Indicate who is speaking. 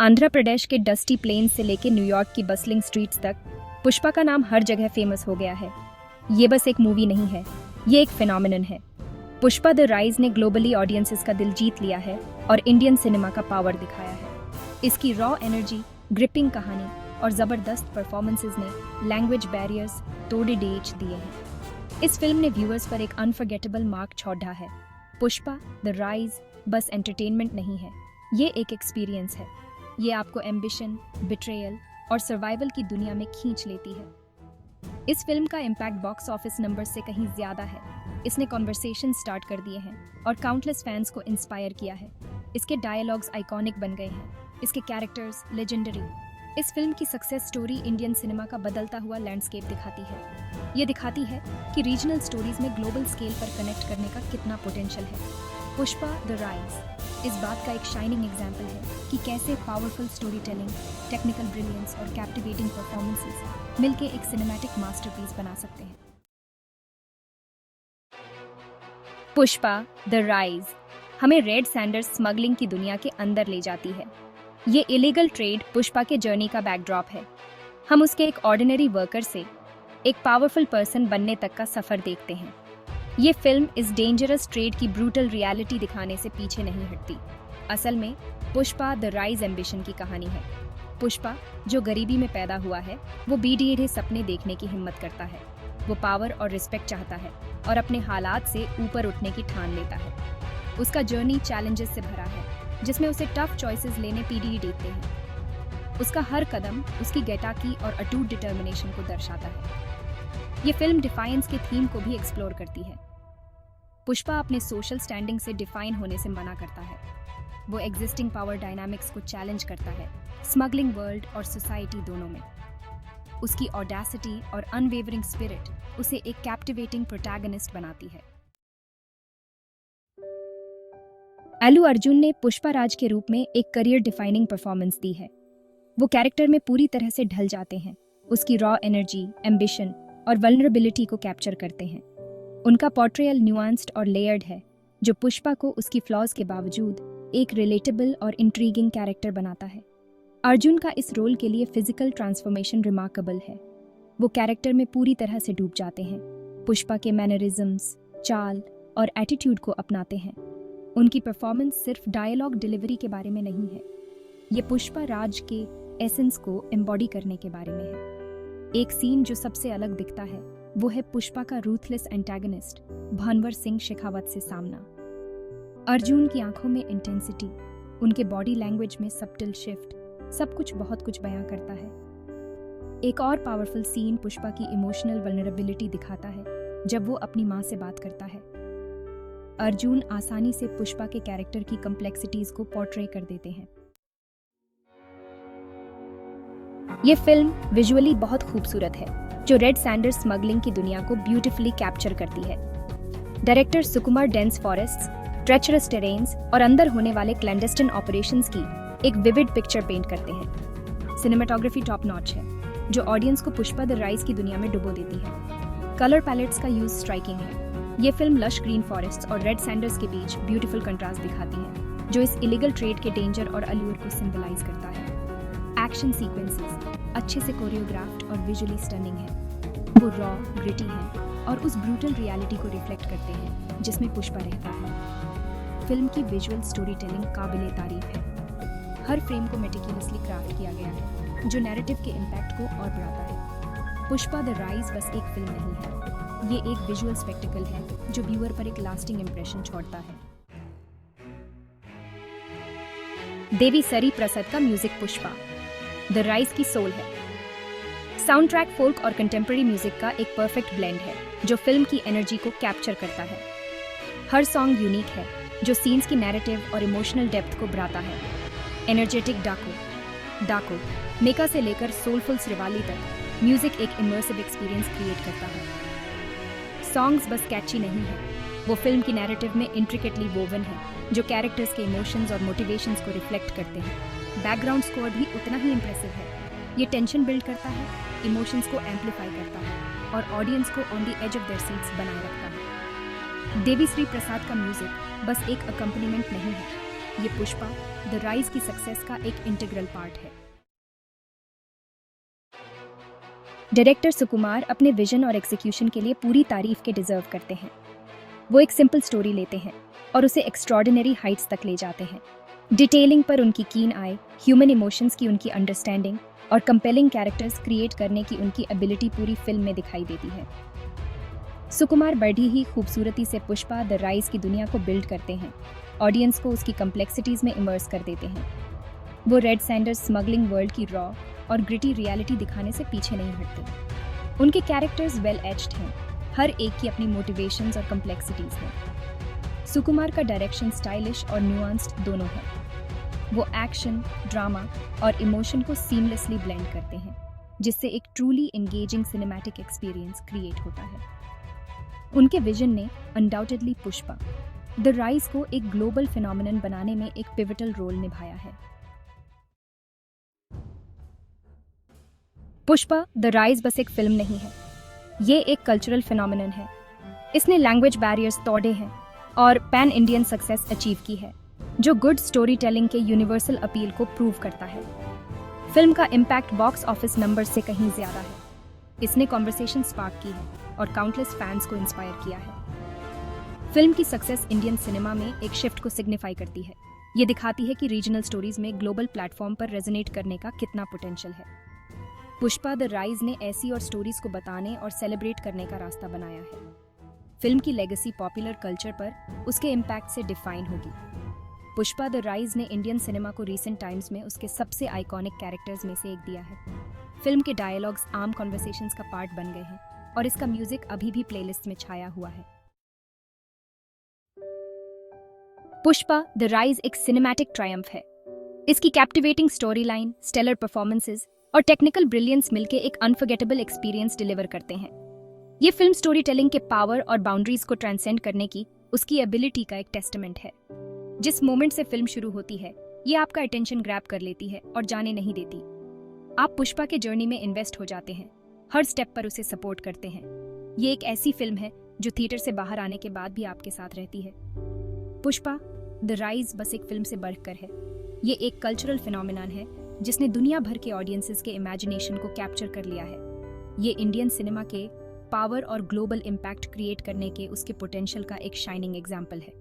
Speaker 1: आंध्र प्रदेश के dusty plane से लेकर न्यूयॉर्क की बसलिंग स्ट्रीट्स तक पुष्पा का नाम हर जगह फेमस हो गया है। ये बस एक मूवी नहीं है, ये एक फिनोमिनन है। पुष्पा द राइज ने ग्लोबली ऑडियंसेस का दिल जीत लिया है और इंडियन सिनेमा का पावर दिखाया है। इसकी रॉ एनर्जी, ग्रिपिंग कहानी और जबरदस्त परफॉर्मेंसेस ने लैंग्वेज बैरियर्स तोड़े डेच दिए हैं। इस फिल्म ने व्यूअर्स पर एक अनफॉरगेटेबल मार्क छोड़ा है। पुष्पा द राइज बस एंटरटेनमेंट नहीं है, ये एक एक्सपीरियंस है। ये आपको एम्बिशन, बिट्रेयल और सर्वाइवल की दुनिया में खींच लेती है। इस फिल्म का इम्पैक्ट बॉक्स ऑफिस नंबर से कहीं ज्यादा है। इसने कॉन्वर्सेशन स्टार्ट कर दिए हैं और काउंटलेस फैंस को इंस्पायर किया है। इसके डायलॉग्स आइकॉनिक बन गए हैं, इसके कैरेक्टर्स लेजेंडरी। इस फिल्म की सक्सेस स्टोरी इंडियन सिनेमा का बदलता हुआ लैंडस्केप दिखाती है। ये दिखाती है कि रीजनल स्टोरीज में ग्लोबल स्केल पर कनेक्ट करने का कितना पोटेंशियल है। पुष्पा द राइज इस बात का एक शाइनिंग एग्जाम्पल है कि कैसे powerful story telling, technical brilliance और कैप्टिवेटिंग परफॉर्मेंसेस मिलकर एक सिनेमैटिक मास्टरपीस बना सकते हैं। पुष्पा द राइज हमें रेड सैंडर्स स्मगलिंग की दुनिया के अंदर ले जाती है। ये इलीगल ट्रेड पुष्पा के जर्नी का बैकड्रॉप है। हम उसके एक ऑर्डिनरी वर्कर से एक पावरफुल पर्सन बनने तक का सफर देखते हैं। ये फिल्म इस डेंजरस ट्रेड की ब्रूटल रियलिटी दिखाने से पीछे नहीं हटती। असल में पुष्पा द राइज एम्बिशन की कहानी है। पुष्पा, जो गरीबी में पैदा हुआ है, वो बीडीए सपने देखने की हिम्मत करता है। वो पावर और रिस्पेक्ट चाहता है और अपने हालात से ऊपर उठने की ठान लेता है। उसका जर्नी चैलेंजेस से भरा है, जिसमें उसे टफ चॉइसेस लेने पीडीए देते हैं। उसका हर कदम उसकी गैटाकी और अटूट डिटर्मिनेशन को दर्शाता है। ये फिल्म डिफाइंस के थीम को भी एक्सप्लोर करती है। पुष्पा अपने सोशल स्टैंडिंग से डिफाइन होने से मना करता है। वो एग्जिस्टिंग पावर डायनामिक्स को चैलेंज करता है, स्मगलिंग वर्ल्ड और सोसाइटी दोनों में। उसकी ऑडेसिटी और अनवेवरिंग स्पिरिट उसे एक कैप्टिवेटिंग प्रोटैगनिस्ट बनाती है। अल्लू अर्जुन ने पुष्पा राज के रूप में एक करियर डिफाइनिंग परफॉर्मेंस दी है। वो कैरेक्टर में पूरी तरह से ढल जाते हैं। उसकी रॉ एनर्जी, एम्बिशन और वल्नरेबिलिटी को कैप्चर करते हैं। उनका पोर्ट्रेयल न्यूआंस्ड और लेयर्ड है, जो पुष्पा को उसकी फ्लॉज के बावजूद एक रिलेटेबल और इंट्रीगिंग कैरेक्टर बनाता है। अर्जुन का इस रोल के लिए फिजिकल ट्रांसफॉर्मेशन रिमार्केबल है। वो कैरेक्टर में पूरी तरह से डूब जाते हैं, पुष्पा के मैनरिज्म्स, चाल और एटीट्यूड को अपनाते हैं। उनकी परफॉर्मेंस सिर्फ डायलॉग डिलीवरी के बारे में नहीं है, ये पुष्पा राज के एसेंस को एम्बॉडी करने के बारे में है। एक सीन जो सबसे अलग दिखता है वो है पुष्पा का रूथलेस एंटागनिस्ट भानवर सिंह शेखावत से सामना। अर्जुन की आंखों में इंटेंसिटी, उनके बॉडी लैंग्वेज में सबटल शिफ्ट, सब कुछ बहुत कुछ बयां करता है। एक और पावरफुल सीन पुष्पा की इमोशनल वल्नरेबिलिटी दिखाता है जब वो अपनी मां से बात करता है। अर्जुन आसानी से पुष्पा के कैरेक्टर की कॉम्प्लेक्सिटीज को पोर्ट्रे कर देते हैं। ये फिल्म विजुअली बहुत खूबसूरत है, जो रेड सैंडर्स स्मगलिंग की दुनिया को ब्यूटीफुली कैप्चर करती है। डायरेक्टर सुकुमार डेंस फॉरेस्ट्स, ट्रेचरस टेरेन्स और अंदर होने वाले क्लैंडेस्टिन ऑपरेशंस की एक विविड पिक्चर पेंट करते हैं। सिनेमाटोग्राफी टॉप नॉच है, जो ऑडियंस को पुष्पा द राइज की दुनिया में डुबो देती है। कलर पैलेट्स का यूज स्ट्राइकिंग है। ये फिल्म लश ग्रीन फॉरेस्ट्स और रेड सैंडर्स के बीच ब्यूटीफुल कंट्रास्ट दिखाती है, जो इस इलीगल ट्रेड के डेंजर और अल्यूर को सिंबलाइज करता है। एक्शन सीक्वेंसेस अच्छे से कोरियोग्राफ्ड और विजुअली स्टनिंग है। वो रॉ, ग्रिटी हैं और उस ब्रूटल रियलिटी को रिफ्लेक्ट करते हैं जिसमें पुष्पा रहता है। फिल्म की विजुअल स्टोरी टेलिंग काबिले तारीफ है। हर फ्रेम को मेटिकुलसली क्राफ्ट किया गया है, जो नैरेटिव के इम्पैक्ट को और बढ़ाता है। पुष्पा द राइज बस एक फिल्म नहीं है, ये एक विजुअल स्पेक्टिकल है जो व्यूअर पर एक लास्टिंग इंप्रेशन छोड़ता है। देवी सरी प्रसाद का म्यूजिक पुष्पा द राइज की सोल है। साउंड ट्रैक फोल्क और कंटेम्प्रेरी म्यूजिक का एक परफेक्ट ब्लेंड है, जो फिल्म की एनर्जी को कैप्चर करता है। हर सॉन्ग यूनिक है, जो सीन्स की नैरेटिव और इमोशनल डेप्थ को बढ़ाता है। एनर्जेटिक डाको मेका से लेकर सोलफुल श्रीवाली तक म्यूजिक एक इमर्सिव एक्सपीरियंस क्रिएट करता है। सॉन्ग्स बस कैची नहीं है, वो फिल्म की नैरेटिव में इंट्रिकेटली वोवन है, जो कैरेक्टर्स के इमोशंस और मोटिवेशंस को रिफ्लेक्ट करते हैं। बैकग्राउंड स्कोर भी उतना ही इम्प्रेसिव है। ये टेंशन बिल्ड करता है, इमोशंस को एम्पलीफाई करता है और ऑडियंस को on the edge of their seats बनाए रखता है। देवी श्री प्रसाद का म्यूजिक बस एक अकम्पनीमेंट नहीं है, ये पुष्पा द द राइज की सक्सेस का एक इंटीग्रल पार्ट है। डायरेक्टर सुकुमार अपने विजन और एग्जीक्यूशन के लिए पूरी तारीफ के डिजर्व करते हैं। वो एक सिंपल स्टोरी लेते हैं और उसे एक्स्ट्रॉर्डिनरी हाइट्स तक ले जाते हैं। डिटेलिंग पर उनकी कीन आई, ह्यूमन इमोशंस की उनकी अंडरस्टैंडिंग और कंपेलिंग कैरेक्टर्स क्रिएट करने की उनकी एबिलिटी पूरी फिल्म में दिखाई देती है। सुकुमार बड़ी ही खूबसूरती से पुष्पा द राइज की दुनिया को बिल्ड करते हैं, ऑडियंस को उसकी कम्प्लेक्सिटीज में इमर्स कर देते हैं। वो रेड सैंडर्स स्मगलिंग वर्ल्ड की रॉ और ग्रिटी रियलिटी दिखाने से पीछे नहीं हटते। उनके कैरेक्टर्स वेल एज्ड हैं, हर एक की अपनी मोटिवेशंस और कम्प्लेक्सिटीज हैं। सुकुमार का डायरेक्शन स्टाइलिश और न्यूआंस्ड दोनों है। वो एक्शन, ड्रामा और इमोशन को सीमलेसली ब्लेंड करते हैं, जिससे एक truly engaging cinematic experience create होता है। उनके विजन ने अनडाउटेडली पुष्पा द राइज को एक ग्लोबल फिनोमिनन बनाने में एक पिवटल रोल निभाया है। पुष्पा द राइज बस एक फिल्म नहीं है, ये एक कल्चरल फिनोमिनन है। इसने लैंग्वेज बैरियर्स तोड़े हैं और पैन इंडियन सक्सेस अचीव की है, जो गुड स्टोरी टेलिंग के यूनिवर्सल अपील को प्रूव करता है। फिल्म का इम्पैक्ट बॉक्स ऑफिस नंबर से कहीं ज्यादा है। इसने कॉन्वर्सेशन स्पार्क की है और काउंटलेस फैंस को इंस्पायर किया है। फिल्म की सक्सेस इंडियन सिनेमा में एक शिफ्ट को सिग्निफाई करती है। ये दिखाती है कि रीजनल स्टोरीज में ग्लोबल प्लेटफॉर्म पर रेजोनेट करने का कितना पोटेंशियल है। पुष्पा द राइज ने ऐसी और स्टोरीज को बताने और सेलिब्रेट करने का रास्ता बनाया है। फिल्म की लेगेसी पॉपुलर कल्चर पर उसके इम्पैक्ट से डिफाइन होगी। पुष्पा द राइज ने इंडियन सिनेमा को रीसेंट टाइम्स में उसके सबसे आइकॉनिक कैरेक्टर्स में से एक दिया है। फिल्म के डायलॉग्स आम कॉन्वर्सेशंस का पार्ट बन गए हैं और इसका म्यूजिक अभी भी प्लेलिस्ट में छाया हुआ है। पुष्पा द राइज एक सिनेमैटिक ट्रायम्फ है। इसकी captivating story line, stellar performances और टेक्निकल ब्रिलियंस मिलकर एक अनफॉरगेटेबल एक्सपीरियंस डिलीवर करते हैं। ये फिल्म स्टोरी टेलिंग के पावर और बाउंड्रीज को ट्रांसेंड करने की उसकी एबिलिटी का एक टेस्टामेंट है। जिस मोमेंट से फिल्म शुरू होती है, ये आपका अटेंशन ग्रैब कर लेती है और जाने नहीं देती। आप पुष्पा के जर्नी में इन्वेस्ट हो जाते हैं, हर स्टेप पर उसे सपोर्ट करते हैं। ये एक ऐसी फिल्म है जो थिएटर से बाहर आने के बाद भी आपके साथ रहती है। पुष्पा द राइज बस एक फिल्म से बढ़कर है। ये एक कल्चरल फिनोमिनन है जिसने दुनिया भर के ऑडियंसेस के इमेजिनेशन को कैप्चर कर लिया है। ये इंडियन सिनेमा के पावर और ग्लोबल इम्पैक्ट क्रिएट करने के उसके पोटेंशियल का एक शाइनिंग एग्जाम्पल है।